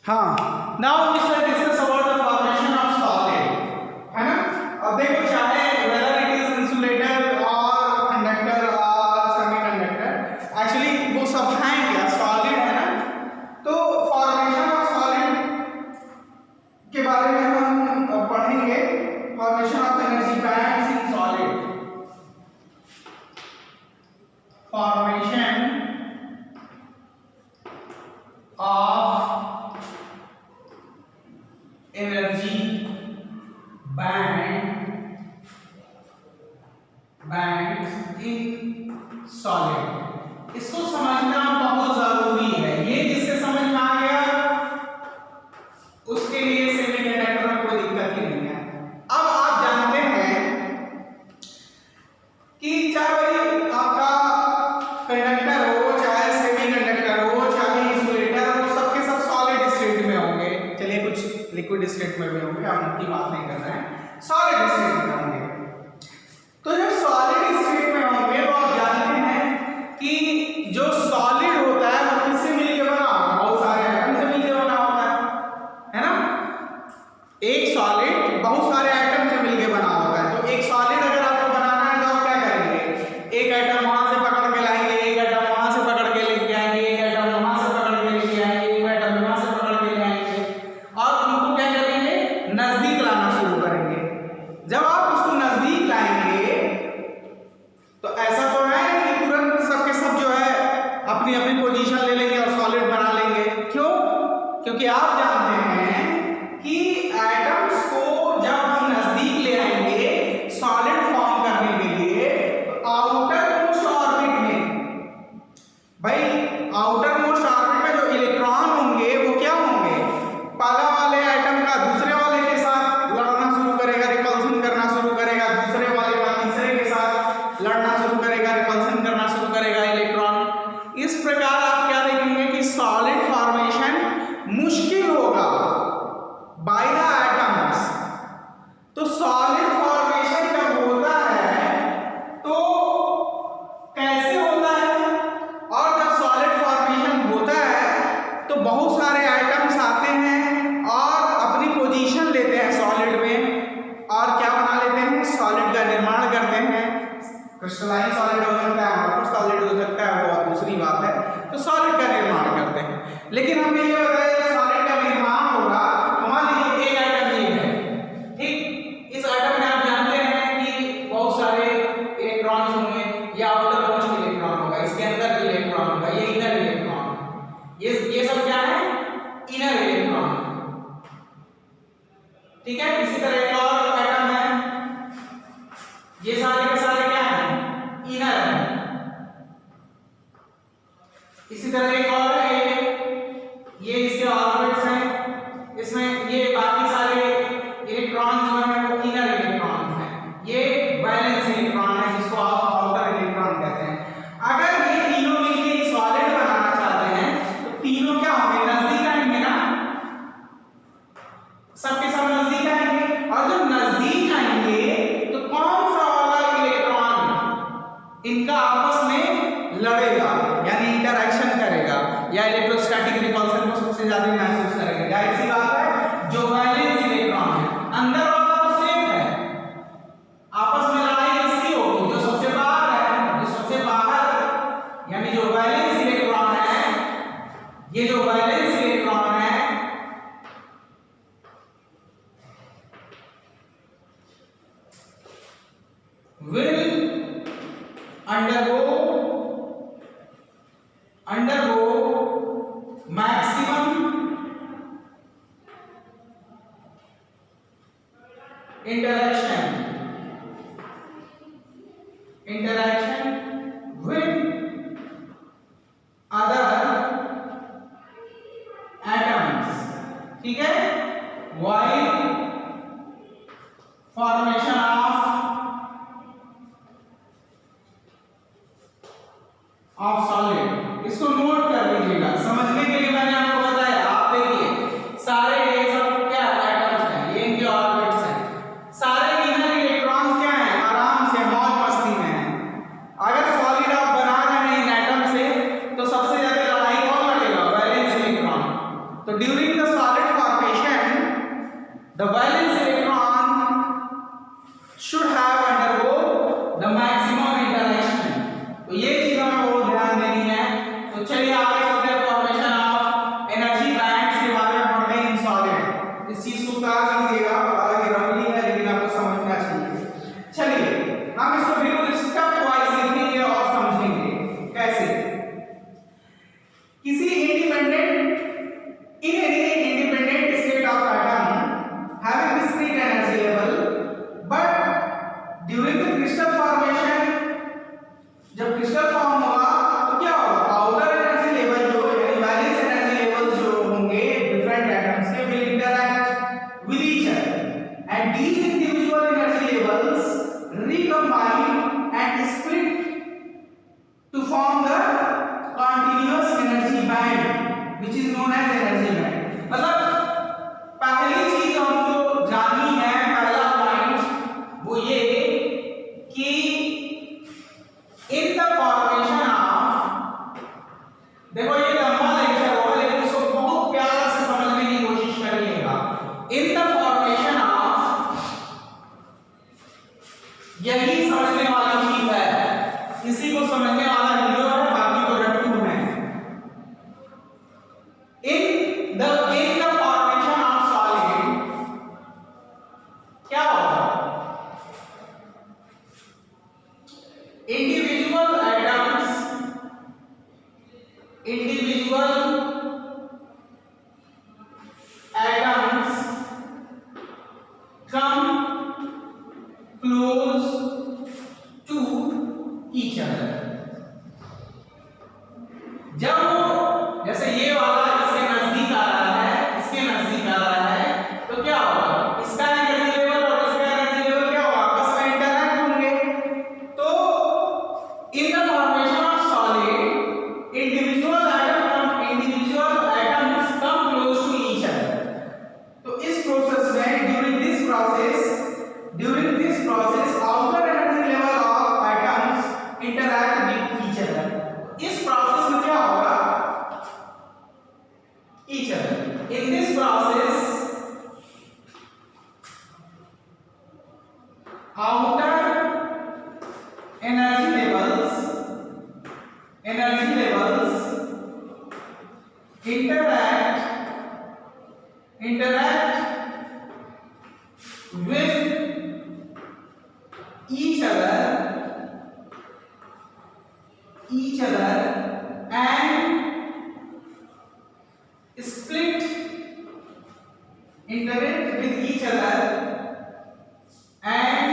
हाँ, now we shall discuss about the formation of solid, है ना। अब देखो, चाहे वेदर इट इज इंसुलेटर और कंडक्टर और सेमीकंडक्टर, एक्चुअली वो सब हैं क्या, सॉलिड, है ना। तो फॉर्मेशन ऑफ सॉलिड के बारे में हम पढ़ेंगे, formation of energy bands in solid, formation of energy bands in solid। इसको समझना बहुत जरूरी है। ये जिससे समझ में आ गया उसके लिए सेमीकंडक्टर में कोई दिक्कत ही नहीं है। अब आप जानते हैं कि चाहे आपका कंडक्टर हो, चाहे सेमीकंडक्टर हो, कुछ लिक्विड स्टेट में भी होंगे, हम उनकी बात नहीं कर रहे हैं, सॉलिड स्टेट में होंगे। तो जब सॉलिड स्टेट में होंगे तो आप जानते हैं कि जो सॉलिड होता है वो किससे मिलकर बना होता है, बहुत सारे एटम से मिलकर बना होता है ना। एक सॉलिड बहुत सारे एटम से मिलकर बना होता है। तो एक सॉलिड अगर आपको बनाना है तो आप क्या करेंगे, एक एटम वहां से पकड़ के लाएंगे, एक एटम वहां से पकड़ के लेके आएंगे, एक एटम वहां से पकड़ के लेके आएंगे, एक एटम वहां से पकड़ के ले आएंगे और उनको क्या करेंगे, नजदीक लाना शुरू करेंगे। जब आप उसको नजदीक लाएंगे तो ऐसा तो है कि तुरंत सबके सब जो है अपनी अपनी पोजीशन ले लेंगे और सॉलिड बना लेंगे। क्यों? क्योंकि आप जानते हैं कि एटम्स को जब हम नजदीक ले आएंगे सॉलिड फॉर्म करने के लिए, तो आउटर मोस्ट ऑर्बिट में, भाई आउटर मोस्ट ऑर्बिट में जो इलेक्ट्रॉन होंगे वो क्या होंगे, पहला वाले एटम का दूसरे वाले के साथ लड़ना शुरू करेगा, रिपल्सन करना शुरू करेगा, दूसरे वाले का तीसरे के साथ लड़ना शुरू करेगा, रिपल्सन करना शुरू करेगा इलेक्ट्रॉन। इस प्रकार आप क्या देखेंगे कि सॉलिड फॉर्मेशन मुश्किल होगा बाय द एटम्स। तो सॉलिड फॉर्मेशन जब होता है तो कैसे होता है, और जब सॉलिड फॉर्मेशन होता है तो बहुत सारे एटम्स आते हैं और अपनी पोजीशन लेते हैं सॉलिड में और क्या बना लेते हैं, सॉलिड का निर्माण करते हैं। क्रिस्टलाइन सॉलिड हो सकता है, अमorphous सॉलिड हो सकता है, वो दूसरी बात है। तो सॉलिड का निर्माण करते हैं। लेकिन हमने ये बताया सॉलिड का निर्माण होगा, मान लीजिए एक एटम ये है, ठीक, इस एटम में आप जानते हैं कि बहुत सारे इलेक्ट्रॉन्स होंगे, ये आउटर मोस्ट इलेक्ट्रॉन होगा, इसके अंदर इलेक्ट्रॉन होगा, ये इनर इलेक्ट्रॉन, ये सब क्या है, इनर इलेक्ट्रॉन, ठीक है। इसी तरह एक और एटम है, ये सारे के सारे क्या है, इनर है। इसी तरह एक और है, ये इसके ऑर्बिट्स हैं, इसमें ये बाकी सारे इलेक्ट्रॉन जो हैं वो इनर इलेक्ट्रॉन हैं, ये वैलेंस इलेक्ट्रॉन है जिसको आप आउटर इलेक्ट्रॉन कहते हैं। अगर ये तीनों मिलकर सॉलिड बनाना चाहते हैं तो तीनों क्या होंगे, नजदीक आएंगे ना, सबके सब नजदीक आएंगे, और जब नजदीक आएंगे तो कौन सा वाला इलेक्ट्रॉन इनका आपस में लड़ेगा, यानी इंटरैक्शन करेगा या इलेक्ट्रोस्टैटिक रिपल्सन को सबसे ज्यादा महसूस करेगा। जाहिर सी बात है, जो वैलेंस इलेक्ट्रॉन है अंदर वाला तो सेम है, आपस में लड़ाई किसकी होगी, जो सबसे बाहर है, जो सबसे बाहर यानी जो वैलेंस इलेक्ट्रॉन है, ये जो वैलेंस इलेक्ट्रॉन है will undergo maximum interaction with other atoms, ठीक है, while formation ऑफ सॉलिड। इसको नोट कर लीजिएगा, समझने के लिए मैंने आपको बताया। आप देखिए सारे ये सब क्या एटम्स हैं, ये इनके ऑर्बिट्स हैं, सारे इनर इलेक्ट्रॉन्स क्या हैं, आराम से मौज मस्ती में हैं। अगर सॉलिड आप बना रहे हैं इन एटम से तो सबसे ज्यादा लड़ाई कौन लड़ेगा, वैलेंस इलेक्ट्रॉन। तो during the the valence electron should have undergo the maximum interaction। तो ये चीज हमें बहुत ध्यान देनी है। तो चलिए आगे चलते हैं, फॉर्मेशन ऑफ एनर्जी बैंड्स के बारे में पढ़ते हैं इन सॉलिड। इस चीज को क्या कीजिएगा, हालांकि रफली है लेकिन आपको समझना चाहिए। चलिए हम इसको बिल्कुल स्टेप वाइज लिखेंगे और समझेंगे कैसे। किसी independent state of atom having discrete energy level, but during the crystal formation, जब क्रिस्टल फॉर्म होगा तो क्या होगा, आउटर एनर्जी लेवल जो यानी वैलेंस एनर्जी लेवल जो होंगे डिफरेंट एटम्स के will interact with each other and these individual energy levels recombine and split to form the continuous energy band which is known as energy band। मतलब पहली चीज हमको जाननी है, पहला पॉइंट वो ये कि इन द फॉर्मेशन ऑफ, देखो ये लंबा लेक्चर होगा लेकिन इसको बहुत प्यार से समझने की कोशिश करिएगा। इन द फॉर्मेशन ऑफ, यही समझने वाली चीज है, इसी को समझने वाला हीरो है, बाकी तो रट्टू है। In the formation of solid क्या होगा, individual atoms come close to each other। जब जैसे ये वाला इसके नजदीक आ रहा है, इसके नजदीक आ रहा है, तो क्या होगा, इसका एनर्जी लेवल और इसका एनर्जी लेवल क्या होगा, आपस में इंटरैक्ट होंगे। तो in the formation of solid individual atoms come close to each other। तो इस प्रोसेस में during this process outer energy level of atoms interact with each other। इस प्रोसेस में क्या होगा, each other, in this process outer energy levels interact with each other and split, interact with each other and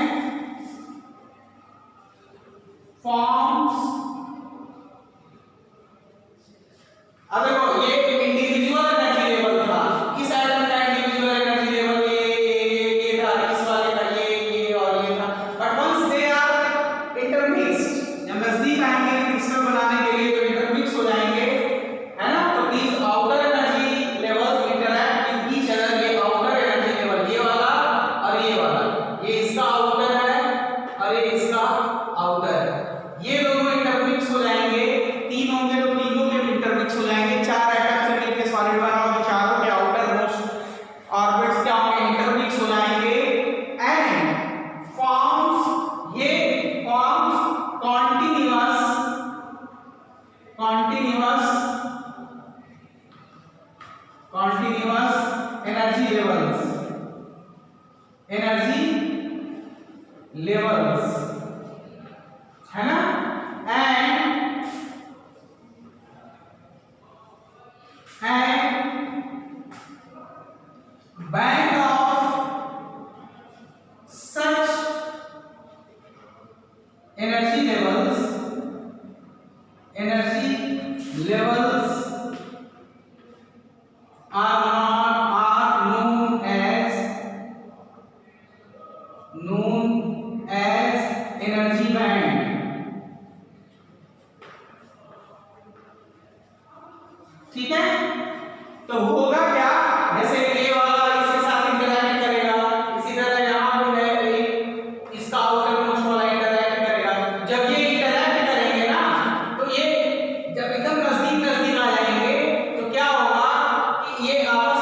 forms। अब देखो ये individual energy level था, इस atom का इंडिविजुअल एनर्जी लेवल ये था, इस वाले का ये और ये था, बट वंस दे आर इंटरमिक्स्ड, जब नजदीक आएंगे क्रिस्टल बनाने के लिए तो इंटरमिक्स हो जाएंगे, है ना। तो these outer energy levels interact with each other. ये आउटर एनर्जी लेवल ये वाला और ये वाला, ये इसका आउटर है और ये इसका आउटर है, ये दोनों इंटरमिक्स हो जाएंगे। तीन होंगे तो तीनों के इंटरमिक्स हो जाएंगे। चार एटम से मिलकर सॉलिड बना हो तो चारों के आउटर मोस्ट ऑर्बिट्स क्या होंगे, इंटरमिक्स हो जाएंगे and forms continuous energy levels, है ना। and band of such energy levels are known as energy band। ठीक है, तो होगा क्या, जैसे ये वाला इसके साथ इंटरैक्ट करेगा, इसी तरह यहाँ पे है एक इसका आउटर मोस्ट वाला इंटरैक्ट करेगा। जब ये इंटरैक्ट करेंगे ना तो ये जब एकदम नजदीक आ जाएंगे तो क्या होगा कि ये आपस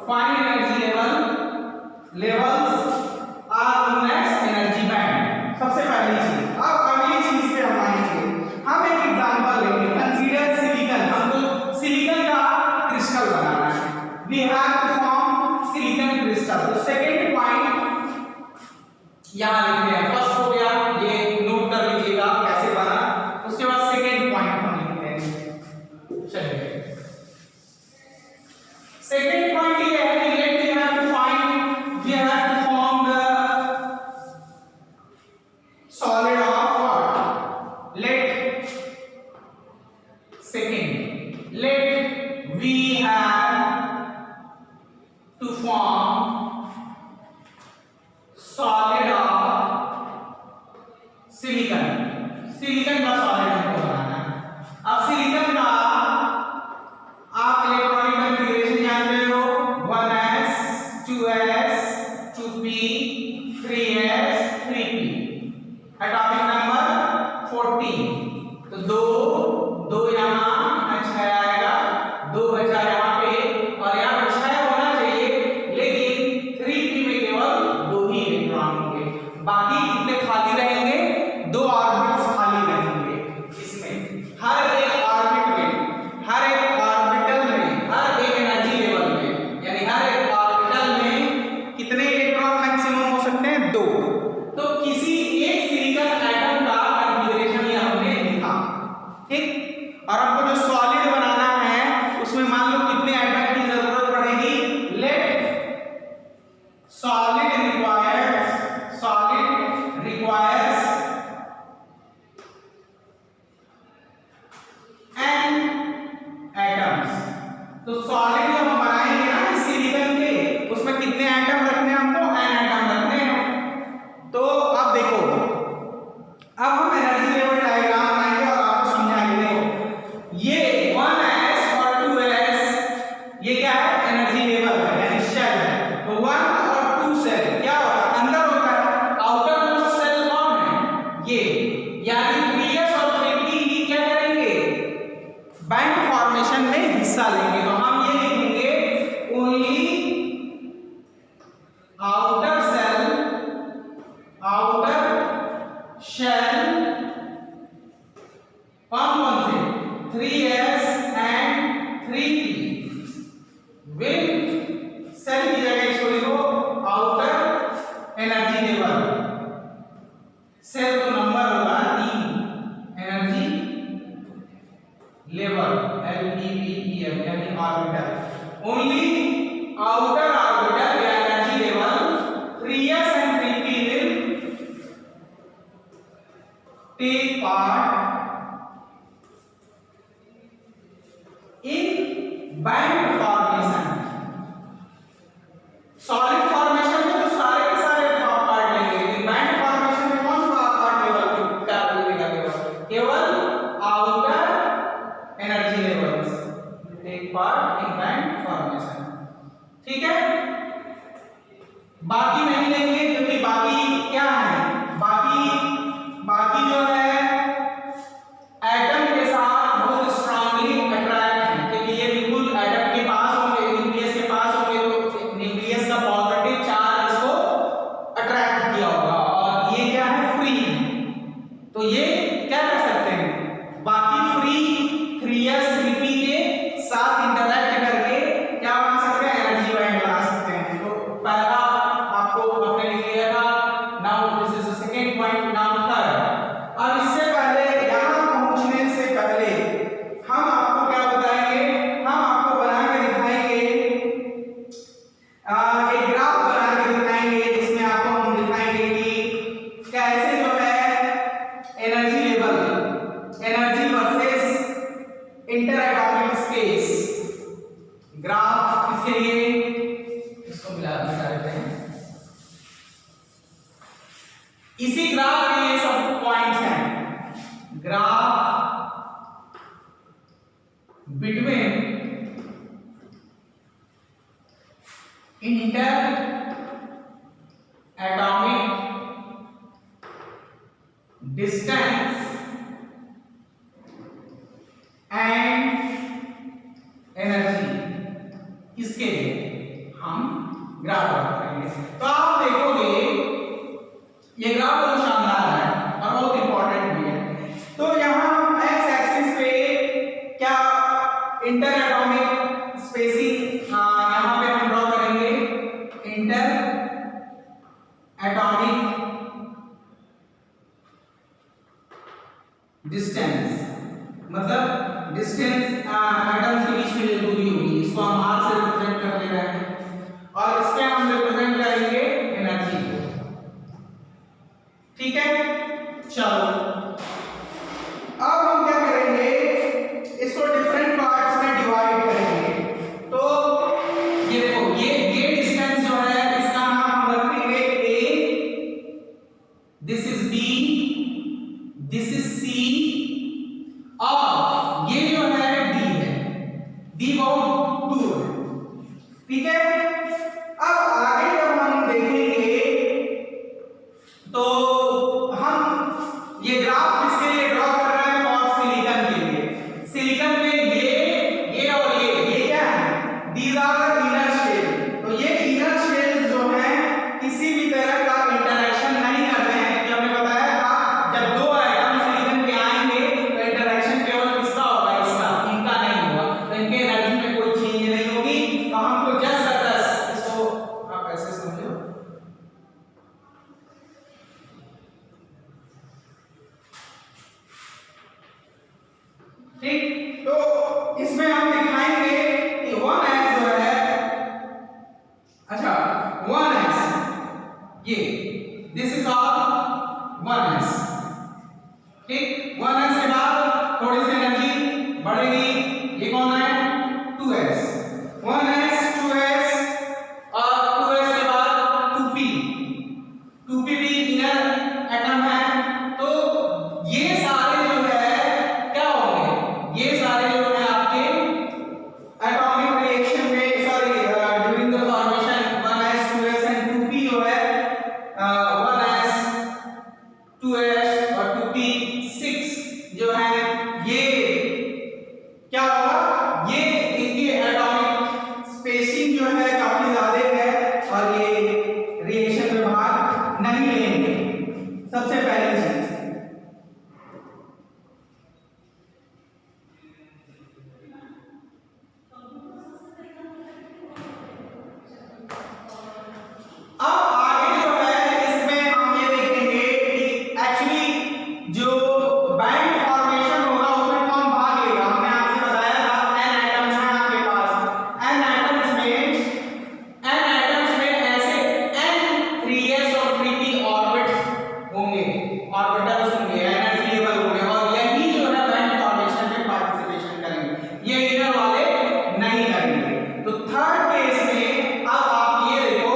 find energy levels are known as energy band. सबसे पहली चीज। अब अगली चीज पे हम आएंगे। हम एक एग्जांपल लेंगे। Consider silicon. हमको सिलिकॉन का क्रिस्टल बनाना है। We have to form silicon crystal. तो सेकंड पॉइंट यहां लिखते हैं। फर्स्ट हो गया, ये नोट कर लीजिएगा कैसे बना। उसके बाद सेकंड पॉइंट हम लिखते हैं। चलिए सेकंड पॉइंट ये है कि let we have to form the solid of what? Let we have to form solid of silicon। Silicon का सॉलिड हमको बनाना है। अब सिलिकॉन का आप इलेक्ट्रॉनिक कॉन्फ़िगरेशन जानते हो, 1s 2s 2p 3s 3p, atomic number 14। तो दो यहाँ 6 आएगा, 2 बचा यहाँ पे, और यहाँ पे 6 होना चाहिए, लेकिन 3p में केवल 2 ही इलेक्ट्रॉन होंगे। बाकी कितने खाली रहेंगे? 2 ऑर्बिटल्स खाली रहेंगे। इसमें हर एक ऑर्बिटल में हर एक एनर्जी लेवल में, यानी हर एक ऑर्बिटल में कितने इलेक्ट्रॉन मैक्सिमम हो सकते हैं? 2। तो किसी एक सिलिकॉन एटम का कॉन्फ़िगरेशन ये हमने लिखा, ठीक। और हमको जो सॉलिड बनाना है उसमें मान लो कितने एटम की जरूरत पड़ेगी। Let solid requires n atoms. तो सॉलिड जो हम बनाएंगे ना सिलिकॉन के, उसमें कितने एटम रखने हैं? हमको n एटम रखने हैं। तो अब देखो, अब हम एनर्जी लेवल डायग्राम बनाएंगे और आपको समझाएंगे। देखो ये 1s और 2s ये क्या है? एनर्जी लेवल है, यानी शेल है। तो 1 और 2 सेल क्या होता है? अंदर होता है। आउटर मोस्ट सेल कौन है? ये, यानी 3s और 3p ही क्या करेंगे? बैंड फॉर्मेशन में हिस्सा लेंगे। तो हम ये लिखेंगे ओनली आउटर शेल कौन से? 3s and 3p will sell की जगह इसको लिखो आउटर एनर्जी लेवल। सेल तो नंबर होगा 3, एनर्जी लेवल LEVEL, यानी ऑर्बिटल। ओनली आउटर ऑर्बिटल या energy level 3s and 3p will take part in band formation। Solid formation में तो सारे के सारे पार्ट लेंगे, लेकिन बैंड फॉर्मेशन में कौन सा पार्ट लेवल का लेगा? केवल outer energy levels take part in band formation, ठीक है। बाकी नहीं लेंगे क्योंकि बाकी क्या है? बाकी जो है एटम के साथ बहुत स्ट्रांगली अट्रैक्ट है, क्योंकि ये बिल्कुल एटम के पास होंगे, न्यूक्लियस के पास होंगे, तो न्यूक्लियस का पॉजिटिव चार्ज इसको अट्रैक्ट किया होगा। और ये क्या है? फ्री है। तो ये क्या कर सकते हैं? बाकी फ्री 3s 3p के साथ इंटरैक्ट करके क्या बना सकते हैं? एनर्जी बैंड बना सकते हैं। तो पहला आपको अपने लिख लिया था। Now this is the second point. Now third. अब इससे पहले, यहां पहुंचने से पहले हम आपको क्या बताएंगे? हम आपको बना के दिखाएंगे, एक ग्राफ बना के दिखाएंगे, जिसमें आपको हम दिखाएंगे कि कैसे जो है energy versus inter atomic space. Graph किसके लिए? इसको मिला देते हैं। इसी ग्राफ में ये सब पॉइंट्स हैं। Graph between inter atomic distance and energy. किसके लिए? ग्राफ ड्रॉ करेंगे। तो आप देखोगे ये ग्राफ बहुत शानदार है और बहुत इंपॉर्टेंट भी है। तो यहाँ हम एक्स एक्सिस पे क्या इंटर एटॉमिक स्पेसिंग यहाँ पे हम ड्रॉ करेंगे इंटर एटॉमिक डिस्टेंस, मतलब डिस्टेंस एटम्स के बीच में जो दूरी होगी इसको हम r से रिप्रेजेंट कर ले रहे हैं और इसके हम रिप्रेजेंट करेंगे एनर्जी को। ठीक है, चलो अब हम क्या करेंगे, इसको डिफरेंट पार्ट्स में डिवाइड करेंगे। तो ये देखो ये डिस्टेंस जो है इसका नाम हम रखेंगे a, this is b, this is c और ये जो है d है, d बहुत दूर है। ठीक है, अब आगे जब हम देखेंगे तो हम ये ग्राफ किसके लिए ड्रॉ कर रहे हैं, फॉर सिलिकॉन के लिए। सिलिकॉन में ये और ये क्या है, these are the inner shell. तो ये इनर शेल जो है किसी भी तरह का इंटरेक्शन नहीं करते हैं, क्योंकि हमने बताया था जब दो आइटम सिलिकॉन के आएंगे तो इंटरेक्शन केवल किसका होगा, इसका, इनका नहीं होगा। तो इनके एनर्जी में कोई चेंज नहीं होगी। तो हमको जस्ट इसको आप ऐसे समझो, ठीक। तो इसमें हम दिखाएंगे कि 1s जो है, अच्छा 1s ये दिस इज ऑल 1s। ठीक, 1s के बाद थोड़ी सी एनर्जी बढ़ेगी, ये कौन है 2s, 1s 2s और 2s के बाद 2p, 2p भी इनर एटम है। तो ये सारे जो है क्या होंगे, ये सारे जो है आपके एटॉमिक रिएक्शन में, sorry during the formation 1s 2s and 2p जो है 1s 2s और 2p 6 जो है ये क्या होगा, ये इनकी एटॉमिक स्पेसिंग जो है काफी ज्यादा है और ये रिएक्शन में भाग नहीं लेंगे। सबसे पहली चीज अब आगे जो है इसमें हम ये देखेंगे कि एक्चुअली जो बैंड फॉर्मेशन होगा उसमें कौन भाग लेगा। हमने आपसे बताया था n आइटम्स हैं आपके पास, n आइटम्स में ऐसे n 3s और 3p ऑर्बिट्स होंगे, ऑर्बिटल्स होंगे, एनर्जी लेवल होंगे और यही जो है बैंड फॉर्मेशन में पार्टिसिपेशन करेंगे, ये इनर वाले नहीं करेंगे। तो थर्ड केस में अब आप ये देखो,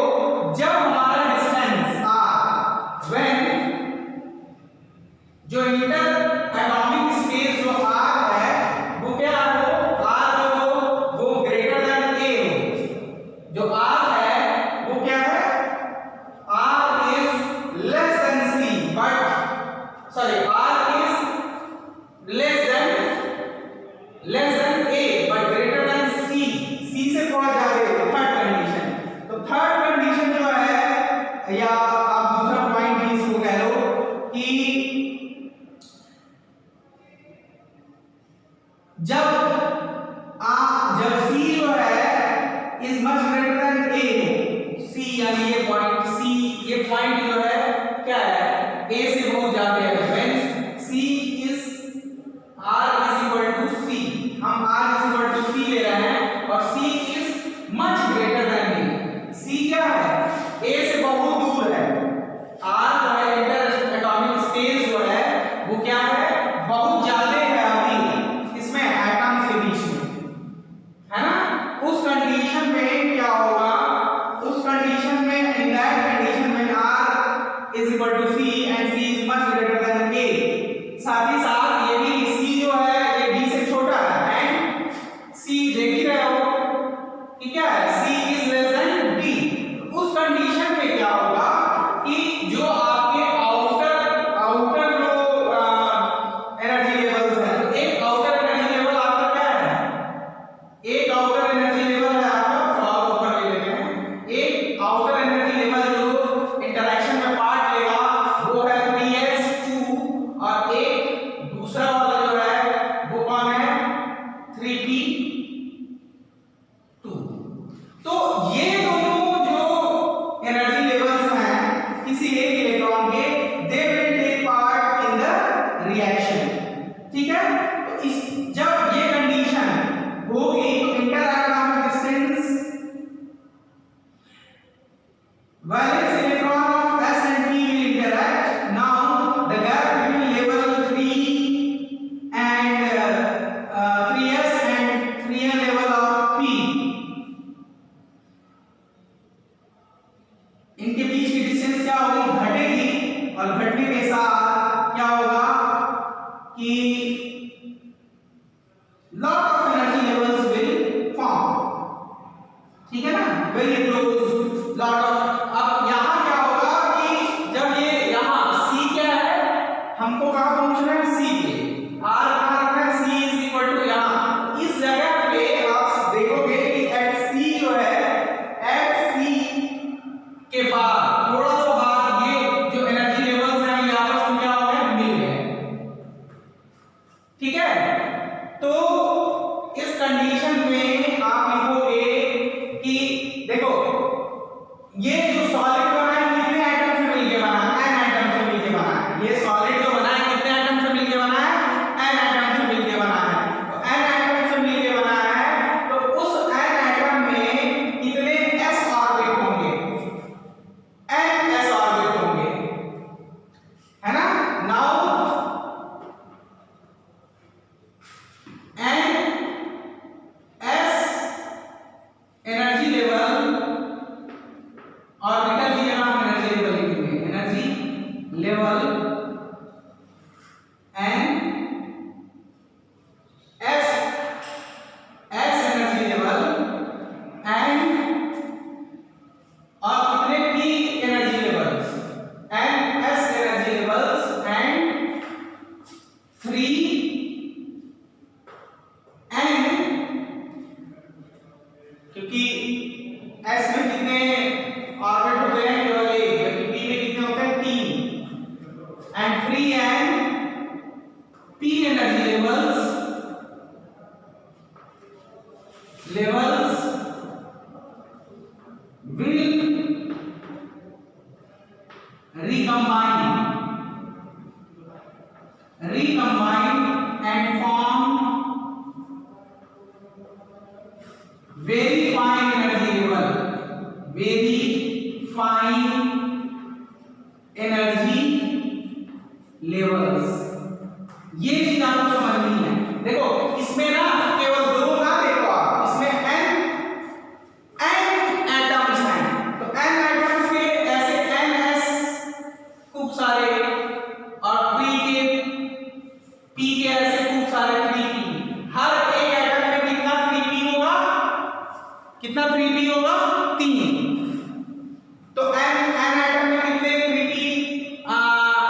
जब हमारा डिस्टेंस r, व्हेन जो इंटर एटॉमिक स्पेस जो r है वो क्या हो, r जो हो वो ग्रेटर देन a हो, जो r है वो क्या है, r is less than c, but sorry r is less than a but greater than c से थोड़ा ज्यादा है। थर्ड कंडीशन, तो थर्ड कंडीशन जो है, या आप दूसरा पॉइंट भी इसको कह लो कि जब c जो है is much greater than a, c यानी ये पॉइंट जो है क्या है, a से बहुत ज्यादा है, when c is r is equal to c, हम r is equal to c ले रहे हैं और c is much greater than a, c क्या है, a से बहुत दूर है, r जो है इंटर एटॉमिक स्पेस जो है वो क्या है, बहुत ज्यादा है अभी इसमें एटम्स के बीच में, है ना। उस कंडीशन में क्या होगा, उस कंडीशन में, इन दैट कंडीशन में r is equal to c and c is much greater than a, साथ ही साथ ये भी c जो है ये d से छोटा है एंड c देख ही रहे हो कि क्या है, c is less than d। उस कंडीशन में क्या होगा कि जो आपके आउटर जो एनर्जी लेवल्स है, तो एक आउटर एनर्जी लेवल आपका क्या है, एक आउटर एनर्जी लेवल है आपका, और ऊपर ले लेते हैं, एक ये दोनों जो एनर्जी लेवल्स हैं किसी एक इलेक्ट्रॉन के, they will take part in the reaction. ठीक है, तो इस जब ये कंडीशन होगी तो interatomic distance valence electron of s and p will interact. Now the gap between level 3 and 3s and 3n level of p, इनके बीच की डिस्टेंस क्या होगी, घटेगी, और घटने के साथ क्या होगा कि lot of energy levels will form। ठीक है ना, very close lot of। अब यहां क्या होगा कि जब ये यहां c क्या है, हमको कहां पहुंचना है, c पे, r कहां रखना है, c इज इक्वल टू यहां इस जगह पे आप देखोगे कि at c जो है, at c के बाद थोड़ा सा बाद ये जो एनर्जी लेवल्स हैं ये आपस में क्या हो गए, मिल गए। ठीक है, तो इस कंडीशन में आप लिखोगे कि देखो ये जो सॉलिड बना है कितने एटम से मिलके बना है, n एटम से मिलके बना है। ये सॉलिड जो बना है कितने एटम से मिलके बना है, n एटम से मिलके बना है। तो n एटम से मिलके बना है, तो उस n एटम में कितने s ऑर्बिट होंगे, n s ऑर्बिट होंगे, है ना। Now n s energy level, orbital की जगह हम एनर्जी लेवल लिखेंगे, energy level N S, S energy level and और कितने P energy levels, N S energy levels and 3 N, क्योंकि s में कितने ऑर्बिट होते हैं, केवल एक, जबकि p में कितने होते हैं, 3, and 3 and p energy levels will recombine and form very fine energy level, very fine energy levels। ये चीज आपको समझनी है। देखो इसमें ना केवल दो ना देखो आप, इसमें n एटम्स हैं, तो n एटम्स के ऐसे ns खूब सारे, और p के ऐसे खूब सारे 3p। हर एक एटम में कितना 3p होगा, कितना 3p होगा, 3। तो n एटम में कितने 3p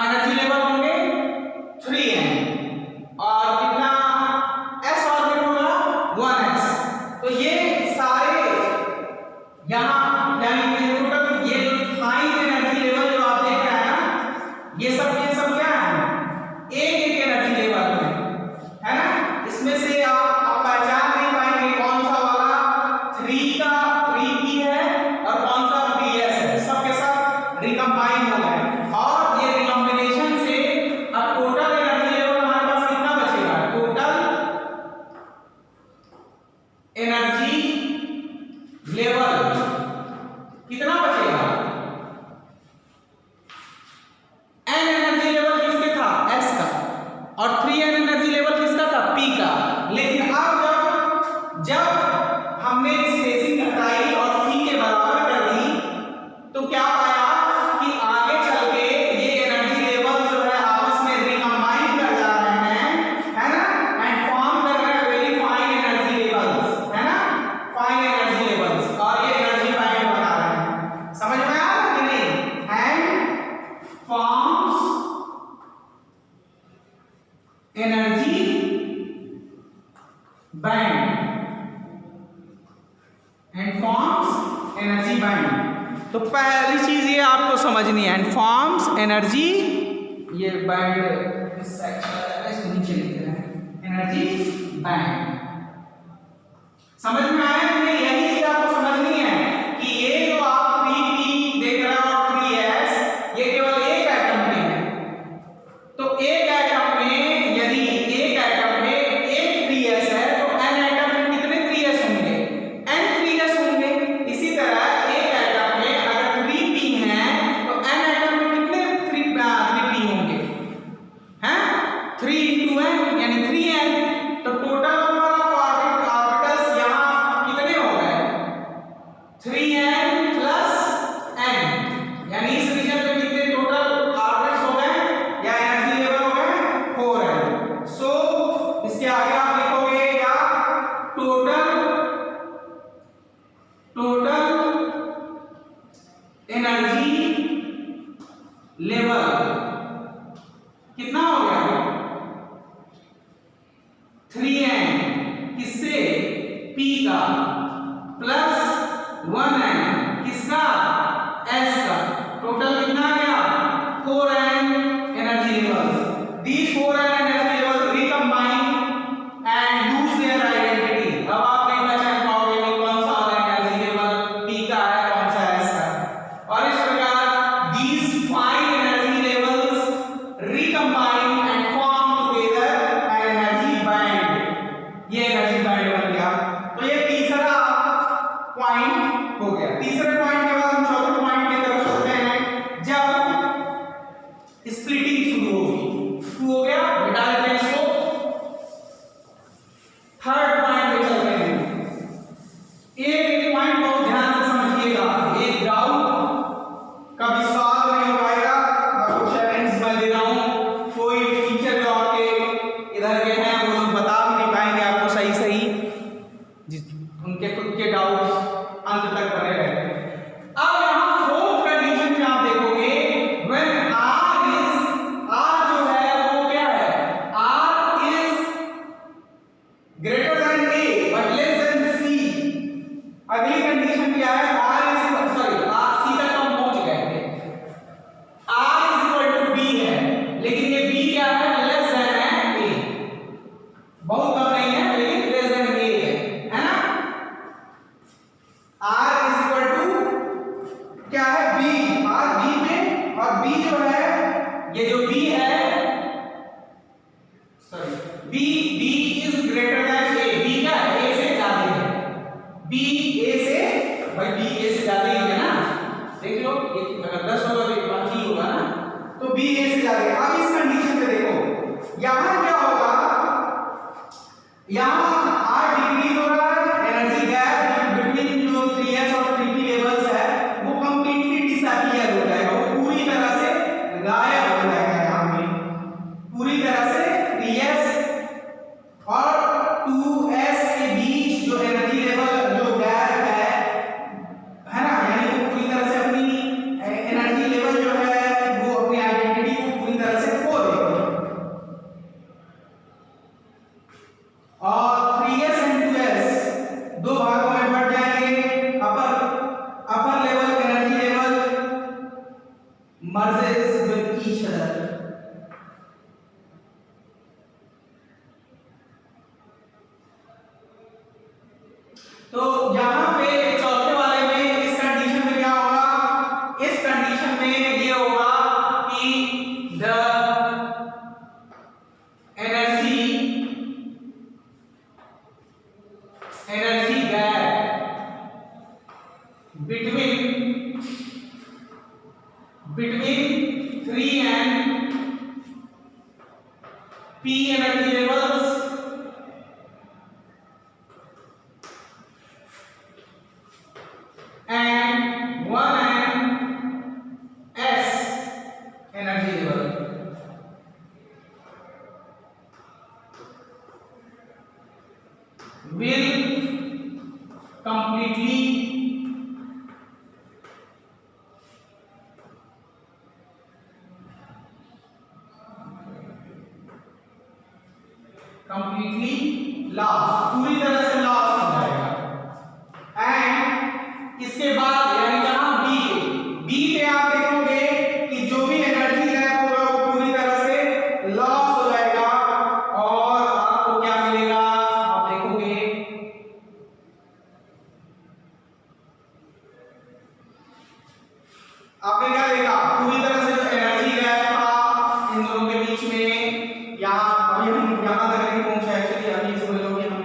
एनर्जी लेवल होंगे, 3n, और कितना s ऑर्बिट होगा, 1s। तो ये सारे यहां टोटल ये फाइन एनर्जी लेवल जो आप देख रहे हैं ना, ये सब क्या है, एक एनर्जी लेवल है ना। इसमें से आप पहचान नहीं पाएंगे कौन सा वाला 3 का 3p है और कौन सा 3s है, सबके साथ रिकम्बाइन हो गए, और ये रिकॉम्बिनेशन से अब टोटल एनर्जी लेवल हमारे पास कितना बचेगा, टोटल एनर्जी लेवल कितना बचेगा, n एनर्जी लेवल किसके था, s का, और 3n एनर्जी लेवल किसका था, p का। लेकिन अब जब हमने स्पेसिंग घटाई और c के बराबर कर दी, तो क्या पाया कि आगे चल के ये एनर्जी लेवल जो है आपस में रिकम्बाइन कर जा रहे हैं, है ना, एंड फॉर्म कर रहे हैं वेरी फाइन एनर्जी लेवल्स, है ना, फाइन एनर्जी लेवल्स, और ये एनर्जी बैंड बना रहे हैं। समझ में आ रहा है कि नहीं, and forms energy band, and forms energy band. तो पहली चीज ये आपको समझनी है, एंड फॉर्म्स एनर्जी, ये बैंड इस इसको नीचे लिखते हैं, एनर्जी बैंड। समझ में आया कि नहीं, यही चीज आपको समझनी है n, यानी इस रीजन में कितने टोटल ऑर्बिट्स हो गए या एनर्जी लेवल हो गए 4n। सो इसके आगे आप लिखोगे क्या, टोटल एनर्जी लेवल कितना हो गया 3n, किससे p का, प्लस 1n किसका s का, टोटल कितना आ गया 4n energy levels. These 4n energy levels recombine and lose their identity। अब आप नहीं पहचान पाओगे कि कौन सा वाला एनर्जी लेवल p का है कौन सा s का। और इस प्रकार these 5 energy levels recombine and form together an energy band। ये एनर्जी बैंड बन गया। तो ये तीसरा पॉइंट हो गया। तीसरे पॉइंट के बाद हम चौथे पॉइंट की तरफ चलते हैं, जब स्प्लिटिंग शुरू होगी। शुरू हो गया, मिटा देते हैं इसको। थर्ड पॉइंट पे चलते हैं। एक पॉइंट बहुत ध्यान से समझिएगा, एक डाउट कभी सॉल्व नहीं हो पाएगा, आपको चैलेंज मैं दे रहा हूं। कोई टीचर जो आपके इधर के हैं वो लोग बता भी नहीं पाएंगे आपको सही सही, उनके खुद के डाउट अंत तक बने रहते हैं। अब यहाँ फोर्थ कंडीशन में आप देखोगे, व्हेन R जो है वो क्या है, R is greater than A but less than C। अगली कंडीशन क्या है, R C तक हम पहुंच गए थे, R is equal to B है, लेकिन ये B क्या है, लेस देन है A, बहुत कम नहीं है लेकिन लेस देन A है ना। R is equal to क्या है, B, R B में, और B जो है, ये जो B है, B is greater than A, B क्या है, A से ज्यादा है, B A से, भाई B A से ज्यादा ही है ना, देख लो ये अगर 10 होगा तो 5 ही होगा ना, तो B A से ज्यादा है। अब इस कंडीशन पे देखो, यहां क्या होगा, यहां R डिक्रीज हो रहा है, एनर्जी गैप बिटवीन जो 3s और 3p लेवल्स है वो कंप्लीटली डिसअपियर हो जाएगा, वो पूरी तरह से गायब हो जाएगा। यहां पे पूरी तरह से 3s और 2s के बीच जो एनर्जी लेवल जो गैप है ना, यानी वो पूरी तरह से अपनी एनर्जी लेवल जो है वो अपनी आइडेंटिटी को पूरी तरह से खो देगी। और 3s and 2s दो भागों में बढ़ जाएंगे। Upper level energy level merges with each other। तो यहां पे चौथे वाले में इस कंडीशन में क्या होगा, इस कंडीशन में ये होगा कि the energy gap between 3 and P energy levels and 1 and S energy level will completely loss, पूरी तरह से लॉस हो जाएगा। एंड इसके बाद यानी जहां बी पे आप देखोगे कि जो भी एनर्जी है वो पूरी तरह से लॉस हो जाएगा और आपको क्या मिलेगा, आप देखोगे आपने क्या देखा, पूरी तरह से जो एनर्जी गैप था इन दोनों के बीच में, यहाँ अभी हम यहाँ तक नहीं पहुंचे, एक्चुअली अभी समझ लो कि हम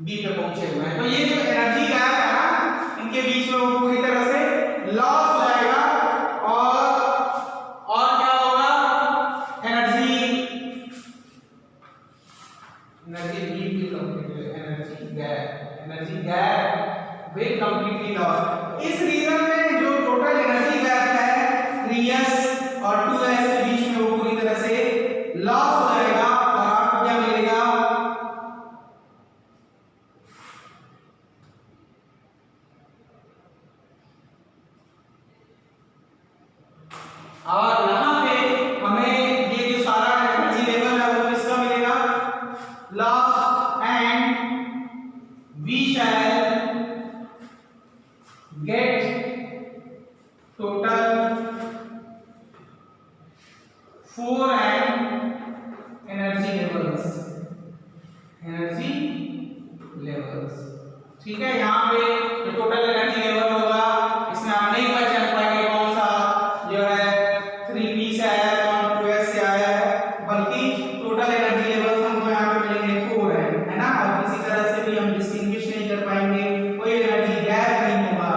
बी पे पहुंचे हुए हैं। तो ये जो एनर्जी गैप है ना, इनके बीच में वो पूरी तरह से लॉस हो जाएगा और क्या होगा, energy gap will completely loss. इस रीजन में जो और यहाँ पे हमें ये जो सारा एनर्जी लेवल है वो किसका मिलेगा, last and we shall get total 4 energy levels. ठीक है, यहाँ पे जो टोटल एनर्जी लेवल होगा इसमें हम नहीं पहचान पाएंगे कौन सा जो है 3p से आया है कौन 2s से आया है, बल्कि टोटल एनर्जी लेवल्स हमको यहाँ पे मिलेंगे 4 है ना। और किसी तरह से भी हम डिस्टिंग्विश नहीं कर पाएंगे, कोई एनर्जी गैप नहीं होगा।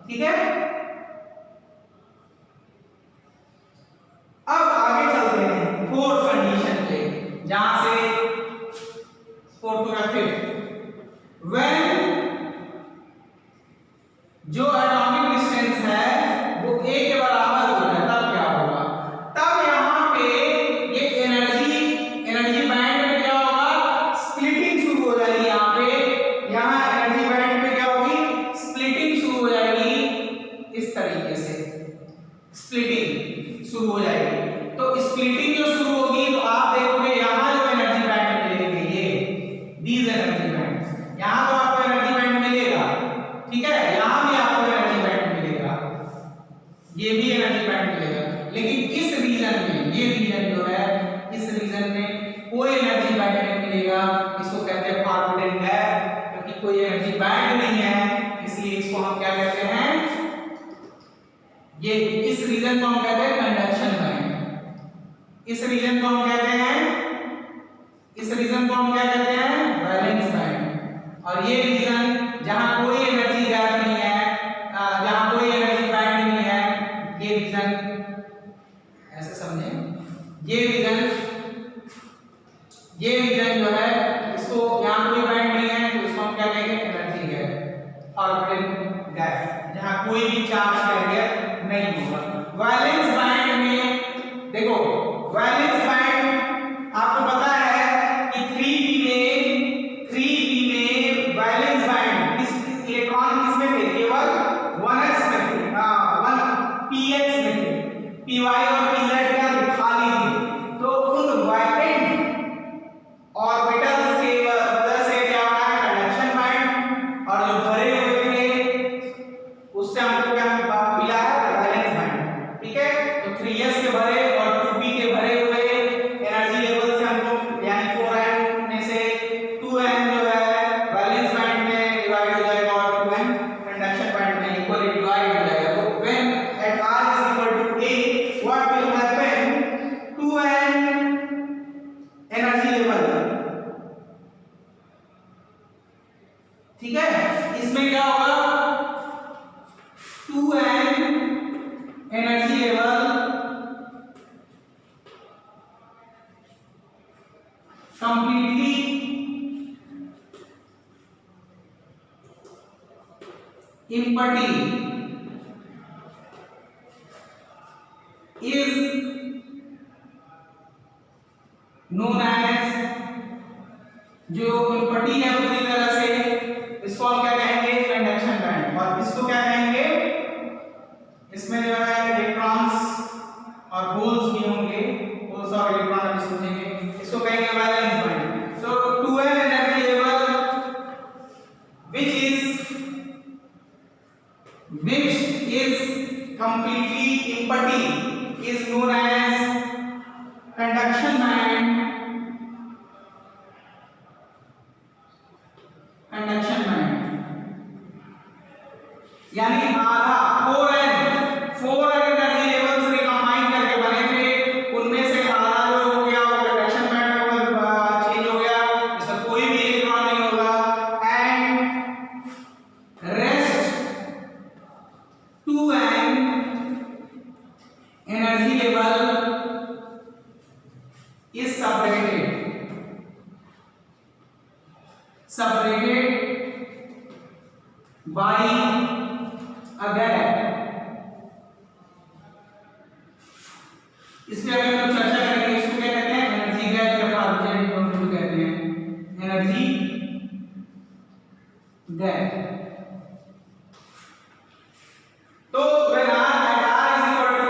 ठीक है, अब आगे चलते हैं फोर्थ कंडीशन पे, जहां से फोर्थ का फिफ्थ, व्हेन जो एटॉमिक डिस्टेंस है वो a के बराबर हो जाए तब क्या होगा, तब यहाँ पे ये एनर्जी बैंड में क्या होगा, स्प्लिटिंग शुरू हो जाएगी। यहाँ पे यहाँ एनर्जी बैंड में क्या होगी, स्प्लिटिंग शुरू हो जाएगी। इस तरीके से स्प्लिटिंग शुरू हो जाएगी। तो स्प्लिटिंग जो शुरू होगी तो आप देखोगे यहाँ जो एनर्जी बैंड मिलेंगे ये दीज एनर्जी बैंड, यहाँ तो आपको एनर्जी बैंड मिलेगा। ठीक है, यहाँ भी आपको एनर्जी बैंड मिलेगा, ये भी एनर्जी बैंड मिलेगा, लेकिन इस रीजन में, ये रीजन जो है इस रीजन में कोई एनर्जी बैंड नहीं मिलेगा। इसको कहते हैं फॉरवर्डेड गैप, क्योंकि कोई एनर्जी बैंड नहीं है, इसलिए इसको हम क्या कहते हैं, ये इस रीजन को हम कहते हैं कंडक्शन बैंड। इस रीजन को हम कहते हैं, इस रीजन को हम क्या कहते हैं, वैलेंस बैंड। और ये रीजन जहां कोई एनर्जी गैप नहीं है, जहां कोई एनर्जी बैंड नहीं है, ये रीजन ऐसे समझे, ये रीजन जो है इसको यहां कोई बैंड नहीं है तो इसको हम क्या कहेंगे, एनर्जी गैप, ऑर्बिटल गैप, जहां कोई भी चार्ज कैरियर नहीं होगा। वैलेंस बैंड में देखो, वैलेंस बैंड आपको पता है कि 3p में वैलेंस बैंड इलेक्ट्रॉन किसमें थे, केवल 1s में थे, 1px में थे, py और pz क्या खाली थे। तो उन वैकेंट ऑर्बिटल्स के वजह से क्या होता है, कंडक्शन बैंड, और जो भरे हुए थे उससे हमको क्या मिला है, वैलेंस बैंड। ठीक है, तो 3s के भरे और 2p के भरे हुए एनर्जी लेवल से हमको यानी 4n में से 2n जो है वैलेंस बैंड में डिवाइड हो जाएगा और 2n कंडक्शन बैंड में इक्वली डिवाइड हो जाएगा। तो when eight r is equal to a, what will happen, 2n energy level. ठीक है, इसमें क्या होगा, 2n energy level completely empty is known as, जो empty है पूरी तरह से, इसको हम क्या कहेंगे, कंडक्शन बैंड। और इसको क्या कहेंगे, इसमें जो है इलेक्ट्रॉन्स और होल्स भी होंगे, होल्स और इलेक्ट्रॉन भी समझेंगे, इसको कहेंगे वैलेंस बैंड। तो 2n energy level which is completely empty is known as conduction band, यानी आधा 4n एनर्जी लेवल से कंबाइन करके बने थे, उनमें से आधा जो हो गया वो कंडक्शन बैंड में चेंज हो गया, इसमें कोई भी इलेक्ट्रॉन नहीं होगा, and rest 2n energy level is separated by a gap। इस पे अगर हम चर्चा करेंगे, इसको क्या कहते हैं, एनर्जी गैप या पार्शियल डोमेन कहते हैं, एनर्जी गैप। तो when r is equal to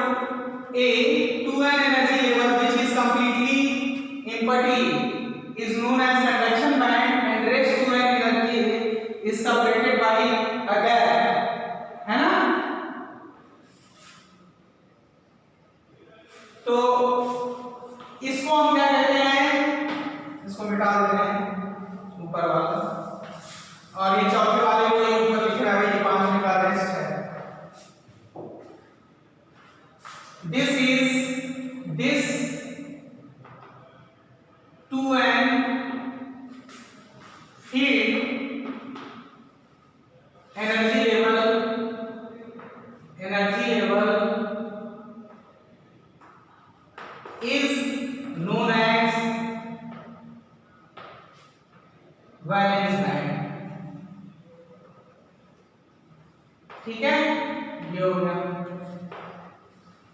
ये हो गया।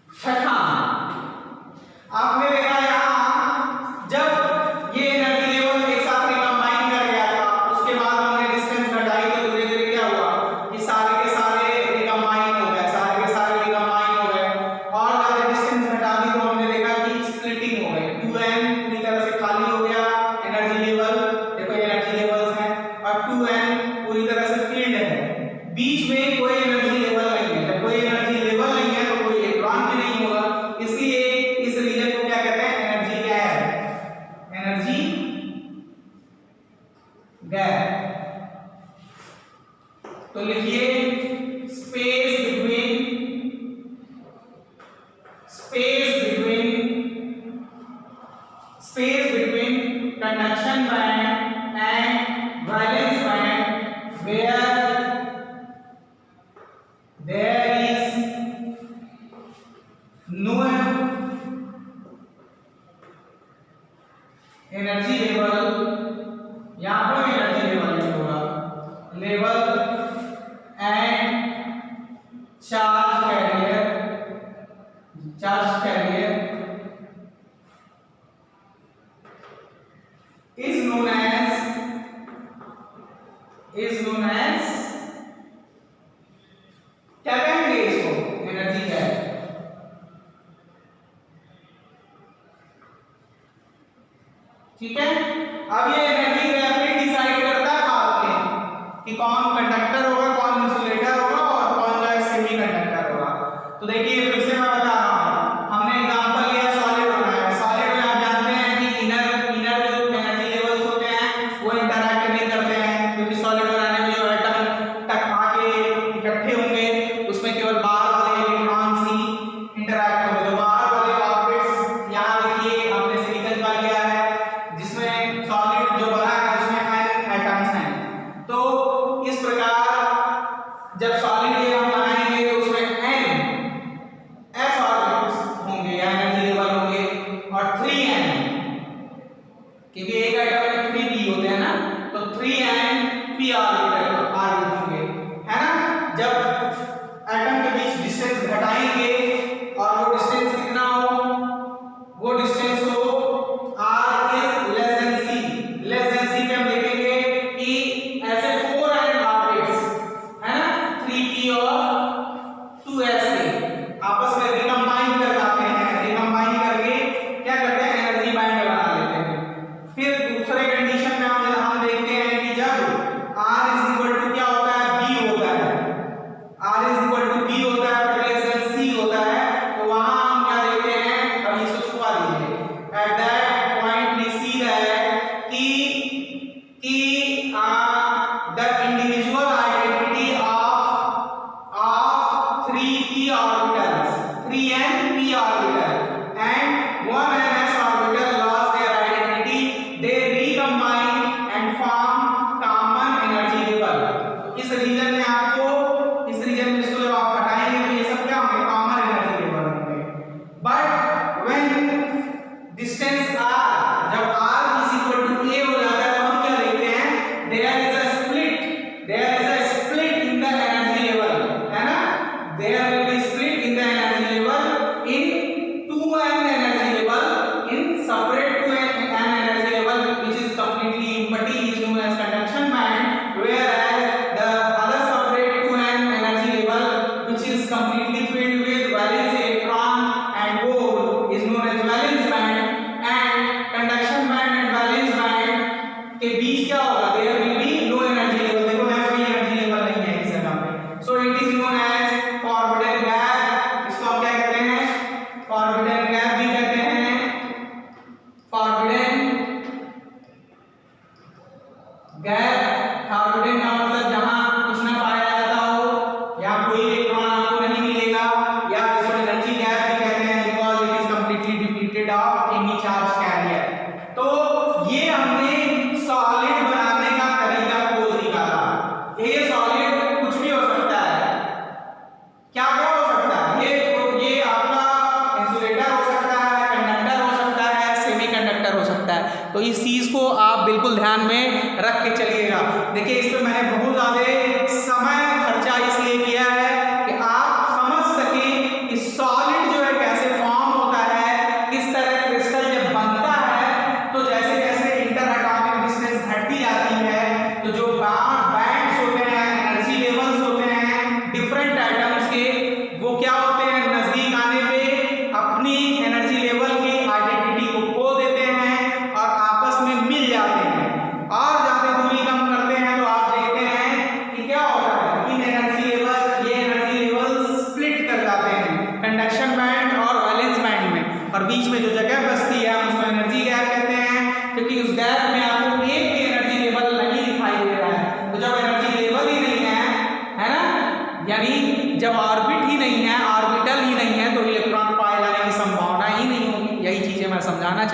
छठा, आपने देखा यहाँ जब ये एनर्जी लेवल एक साथ रिकम्बाइन कर गया था, उसके बाद हमने डिस्टेंस घटाई तो धीरे धीरे क्या हुआ कि सारे के सारे रिकम्बाइन हो गए, सारे के सारे रिकम्बाइन हो गए, और ज्यादा डिस्टेंस घटा दी तो हमने देखा कि स्प्लिटिंग हो गई। 2n पूरी तरह से खाली हो गया एनर्जी लेवल, देखो एनर्जी लेवल्स हैं, और 2n पूरी तरह से फील्ड है, बीच में कोई एनर्जी लेवल नहीं है। जब कोई एनर्जी लेवल नहीं है तो कोई इलेक्ट्रॉन भी नहीं होगा, इसलिए इस रीजन को क्या कहते हैं, एनर्जी गैप, एनर्जी गैप। तो लिखिए space between conduction band and valence band where there is no energy level, यहाँ पर एनर्जी लेवल नहीं होगा, level and charge carrier is known as क्या कहेंगे इसको, एनर्जी गैप। ठीक है, अब ये एनर्जी गैप में डिसाइड करता है आपके कि कौन कंडक्टर होगा, कौन इंसुलेटर होगा और कौन जो है सेमी कंडक्टर होगा। तो देखिए फिर से मैं बता रहा हूं, हमने एग्जांपल लिया सॉलिड होना है। सॉलिड में आप जानते हैं कि इनर जो एनर्जी लेवल्स होते हैं वो इंटरैक्ट नहीं करते हैं, क्योंकि सॉलिड बनाने में जो एटम टकरा के इकट्ठे होंगे उसमें केवल बाहर वाले इलेक्ट्रॉन्स ही इंटरैक्ट होंगे। तो बाहर वाले ऑर्बिट्स यहाँ देखिए हमने सिलिकॉन का लिया है, जिसमें सॉलिड जो बना है उसमें n एटम्स हैं। तो इस प्रकार जब सॉलिड ये हम बनाएंगे तो उसमें n s ऑर्बिट्स होंगे या एनर्जी लेवल होंगे, और 3n, क्योंकि एक एटम में 3 p होते हैं ना, तो 3n p ऑर्बिटल होंगे, है ना। जब एटम के बीच डिस्टेंस घटाएंगे और वो डिस्टेंस कितना हो, वो डिस्टेंस हो r is less than c पे हम देखेंगे कि ऐसे 4n ऑर्बिट्स है ना 3p और 2s के आपस में रिकम्बाइन कर जाते हैं, रिकम्बाइन करके क्या करते हैं, एनर्जी बैंड बना लेते हैं। फिर दूसरे कंडीशन में हम देखते हैं कि जब r is equal to क्या होता है, b होता है, r is equal to b होता है but less than c होता है, तो वहां हम क्या देखते हैं, अब इसको छुपा दीजिए, at that point we see that कि the individual identity of 3p orbitals, 3n p orbital and 1ns orbital lost their identity, they recombine and form common energy level। इस रीजन में आपको, इस रीजन में इसको जब आप हटाएंगे तो ये सब क्या होंगे, कॉमन एनर्जी लेवल होंगे। बट व्हेन डिस्टेंस r, जब r is equal to a हो जाता है तो हम क्या देखते हैं, there is a split in the energy level, है ना, there will be split in the energy level in 2n energy level, in separate 2n energy level which is completely empty is known as conduction band, whereas the other separate 2n energy level which is completely filled with valence electron and hole is known as valence band, and conduction band and valence band के बीच क्या होगा, there will be no energy level। देखो यहाँ कोई energy level नहीं है इस जगह पे, so it is known as forbidden gap। इसको हम क्या कहते हैं, forbidden gap भी कहते हैं, forbidden गैप। forbidden का मतलब जहां कुछ ना पाया जाता हो, या कोई इलेक्ट्रॉन आपको नहीं मिलेगा, या इसको एनर्जी गैप भी कहते हैं because it is completely depleted of any charge carrier। तो ये हमने सॉलिड बनाने का तरीका खोज निकाला। ये सॉलिड कुछ भी हो सकता है, क्या क्या हो सकता है, ये आपका इंसुलेटर हो सकता है, कंडक्टर हो सकता है, सेमी कंडक्टर हो सकता है। तो इस चीज को आप बिल्कुल ध्यान में रख के चलिएगा। देखिए इस पे मैंने बहुत ज्यादा समय खर्चा इसलिए किया है कि आप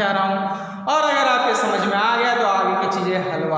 चाह रहा हूँ। और अगर आपके समझ में आ गया तो आगे की चीज़ें हलवा